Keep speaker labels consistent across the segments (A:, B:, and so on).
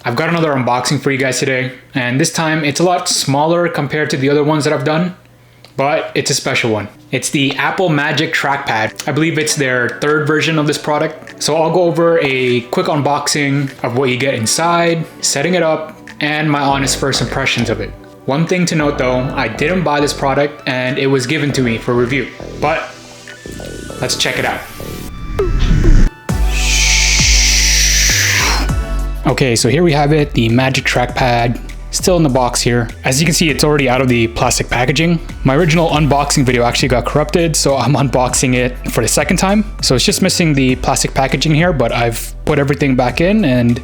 A: I've got another unboxing for you guys today, and this time it's a lot smaller compared to the other ones that I've done, but it's a special one. It's the Apple Magic Trackpad. I believe it's their third version of this product. So I'll go over a quick unboxing of what you get inside, setting it up, and my honest first impressions of it. One thing to note though, I didn't buy this product and it was given to me for review, but let's check it out. Okay, so here we have it, the Magic Trackpad, still in the box here. As you can see, it's already out of the plastic packaging. My original unboxing video actually got corrupted, so I'm unboxing it for the second time. So it's just missing the plastic packaging here, but I've put everything back in and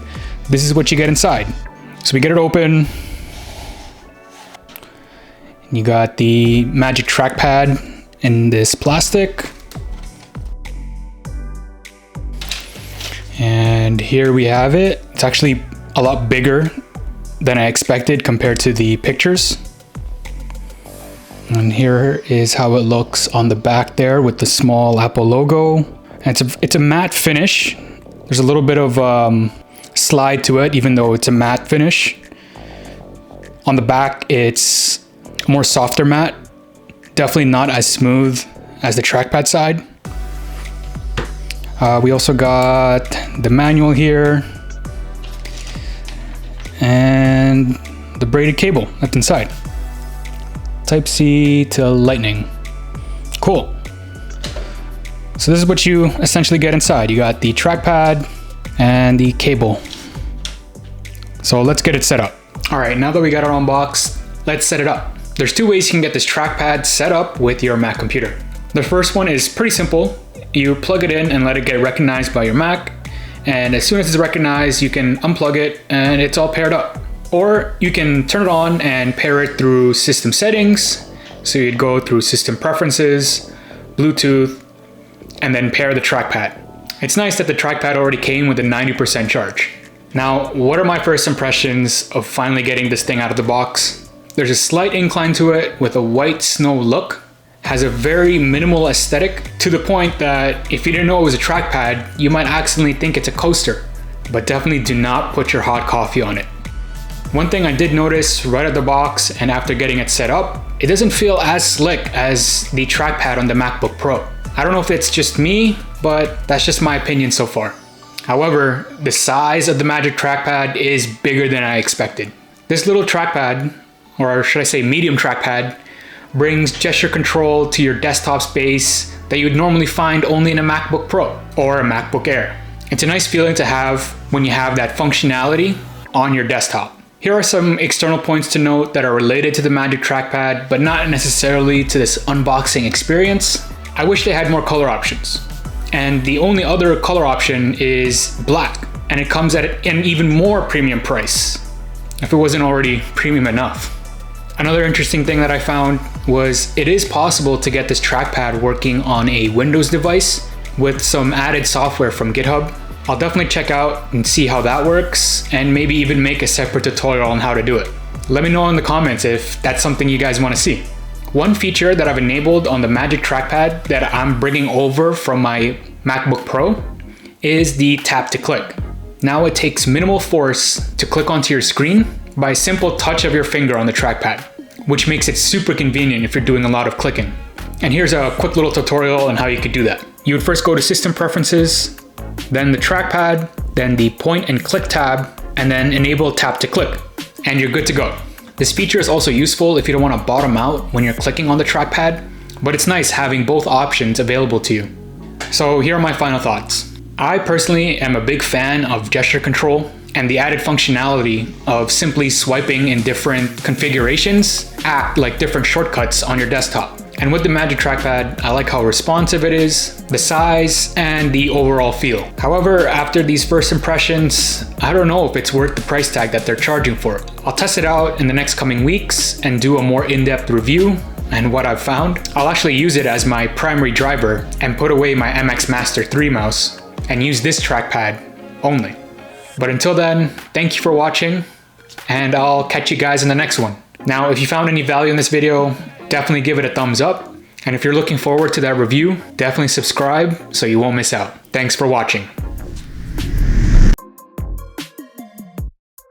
A: this is what you get inside. So we get it open. You got the Magic Trackpad in this plastic. And here we have it. It's actually a lot bigger than I expected compared to the pictures. And here is how it looks on the back there with the small Apple logo. And it's a matte finish. There's a little bit of slide to it, even though it's a matte finish. On the back, it's a more softer matte. Definitely not as smooth as the trackpad side. We also got the manual here and the braided cable that's inside. Type-C to Lightning. Cool. So this is what you essentially get inside. You got the trackpad and the cable. So let's get it set up. All right, now that we got it unboxed, let's set it up. There's two ways you can get this trackpad set up with your Mac computer. The first one is pretty simple. You plug it in and let it get recognized by your Mac. And as soon as it's recognized, you can unplug it and it's all paired up. Or you can turn it on and pair it through system settings. So you'd go through system preferences, Bluetooth, and then pair the trackpad. It's nice that the trackpad already came with a 90% charge. Now, what are my first impressions of finally getting this thing out of the box? There's a slight incline to it with a white snow look. Has a very minimal aesthetic to the point that if you didn't know it was a trackpad, you might accidentally think it's a coaster, but definitely do not put your hot coffee on it. One thing I did notice right out the box and after getting it set up, it doesn't feel as slick as the trackpad on the MacBook Pro. I don't know if it's just me, but that's just my opinion so far. However, the size of the Magic Trackpad is bigger than I expected. This little trackpad, or should I say medium trackpad, brings gesture control to your desktop space that you would normally find only in a MacBook Pro or a MacBook Air. It's a nice feeling to have when you have that functionality on your desktop. Here are some external points to note that are related to the Magic Trackpad, but not necessarily to this unboxing experience. I wish they had more color options. And the only other color option is black, and it comes at an even more premium price, if it wasn't already premium enough. Another interesting thing that I found was it is possible to get this trackpad working on a Windows device with some added software from GitHub. I'll definitely check out and see how that works and maybe even make a separate tutorial on how to do it. Let me know in the comments if that's something you guys want to see. One feature that I've enabled on the Magic Trackpad that I'm bringing over from my MacBook Pro is the tap to click. Now it takes minimal force to click onto your screen by a simple touch of your finger on the trackpad, which makes it super convenient if you're doing a lot of clicking. And here's a quick little tutorial on how you could do that. You would first go to System Preferences, then the trackpad, then the Point and Click tab, and then enable tap to click, and you're good to go. This feature is also useful if you don't want to bottom out when you're clicking on the trackpad, but it's nice having both options available to you. So here are my final thoughts. I personally am a big fan of gesture control and the added functionality of simply swiping in different configurations act like different shortcuts on your desktop. And with the Magic Trackpad, I like how responsive it is, the size, and the overall feel. However, after these first impressions, I don't know if it's worth the price tag that they're charging for it. I'll test it out in the next coming weeks and do a more in-depth review and what I've found. I'll actually use it as my primary driver and put away my MX Master 3 mouse and use this trackpad only. But until then, thank you for watching, and I'll catch you guys in the next one. Now, if you found any value in this video, definitely give it a thumbs up. And if you're looking forward to that review, definitely subscribe so you won't miss out. Thanks for watching.